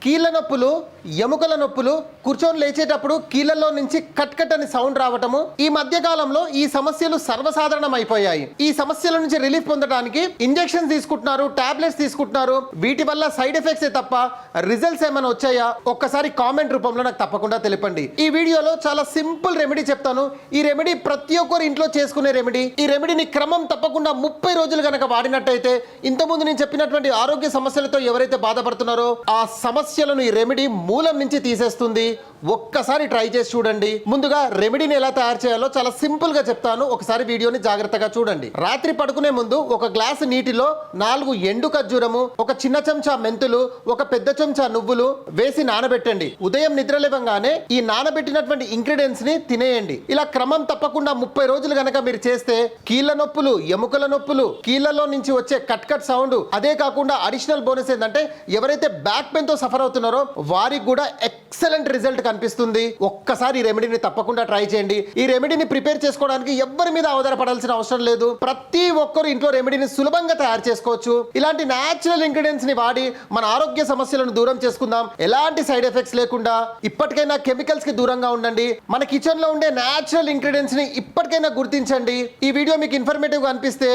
కీళ్ళ నొప్పులు, ఎముకల నొప్పులు, కూర్చొని లేచేటప్పుడు కీళ్ళల్లో నుంచి కట్ కట్ అని సౌండ్ రావటము, ఈ మధ్య కాలంలో ఈ సమస్యలు సర్వసాధారణం అయిపోయాయి. ఈ సమస్యల నుంచి రిలీఫ్ పొందడానికి ఇంజెక్షన్స్ తీసుకుంటున్నారు, టాబ్లెట్స్ తీసుకుంటున్నారు. వీటి వల్ల సైడ్ ఎఫెక్ట్స్ తప్ప రిజల్ట్స్ ఏమైనా వచ్చాయా? ఒక్కసారి కామెంట్ రూపంలో నాకు తప్పకుండా తెలిపండి. ఈ వీడియోలో చాలా సింపుల్ రెమెడీ చెప్తాను. ఈ రెమెడీ ప్రతి ఒక్కరు ఇంట్లో చేసుకునే రెమెడీ. ఈ రెమెడీని క్రమం తప్పకుండా 30 రోజులు కనుక వాడినట్టయితే ఇంతకుముందు నేను చెప్పినటువంటి ఆరోగ్య సమస్యలతో ఎవరైతే బాధపడుతున్నారో ఆ సమస్యలను ఈ రెమెడీ మూలం నుంచి తీసేస్తుంది. ఒక్కసారి ట్రై చేసి చూడండి. ముందుగా రెమెడీని ఎలా తయారు చేయాలో చాలా సింపుల్ గా చెప్తాను. ఒకసారి వీడియోని జాగ్రత్తగా చూడండి. రాత్రి పడుకునే ముందు ఒక గ్లాసు నీటిలో 4 ఎండు ఖర్జూరము, ఒక చిన్న చెంచా మెంతులు, ఒక పెద్ద చెంచా నువ్వులు వేసి నానబెట్టండి. ఉదయం నిద్ర లేవగానే ఈ నానబెట్టినటువంటి ఇంగ్రీడియంట్స్ ని తినేయండి. ఇలా క్రమం తప్పకుండా 30 రోజులు గనక మీరు చేస్తే కీళ్ళ నొప్పులు, ఎముకల నొప్పులు, కీళ్ళలో నుంచి వచ్చే కట్ కట్ సౌండ్, అదే కాకుండా అడిషనల్ బోనస్ ఏంటంటే ఎవరైతే బ్యాక్ పెయిన్ తో సఫర్ అవుతున్నారో వారికి కూడా ఎక్సలెంట్ రిజల్ట్ కనిపిస్తుంది. ఒక్కసారి ఈ రెమెడీని తప్పకుండా ట్రై చేయండి. ఈ రెమెడీని ప్రిపేర్ చేసుకోవడానికి ఎవ్వరి మీద ఆధారపడాల్సిన అవసరం లేదు. ప్రతి ఒక్కరు ఇంట్లో రెమెడీని సులభంగా తయారు చేసుకోవచ్చు. ఇలాంటి న్యాచురల్ ఇంగ్రీడియంట్స్ ని వాడి మన ఆరోగ్య సమస్యలను దూరం చేసుకుందాం, ఎలాంటి సైడ్ ఎఫెక్ట్స్ లేకుండా. ఇప్పటికైనా కెమికల్స్ కి దూరంగా ఉండండి. మన కిచెన్ లో ఉండే న్యాచురల్ ఇంగ్రీడియంట్స్ ని ఇప్పటికైనా గుర్తించండి. ఈ వీడియో మీకు ఇన్ఫర్మేటివ్ గా అనిపిస్తే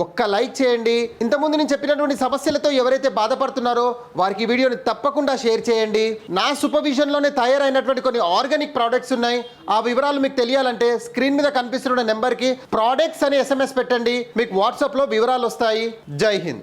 ఒక్క లైక్ చేయండి. ఇంతకుముందు నేను చెప్పినటువంటి సమస్యలతో ఎవరైతే బాధపడుతున్నారో వారికి ఈ వీడియోని తప్పకుండా షేర్ చేయండి. నా సూపర్విజన్ లోనే తయారైనటువంటి కొన్ని ఆర్గానిక్ ప్రోడక్ట్స్ ఉన్నాయి. ఆ వివరాలు మీకు తెలియాలంటే స్క్రీన్ మీద కనిపిస్తున్న నెంబర్ కి ప్రోడక్ట్స్ అని SMS పెట్టండి. మీకు వాట్సాప్ లో వివరాలు వస్తాయి. జై హింద్.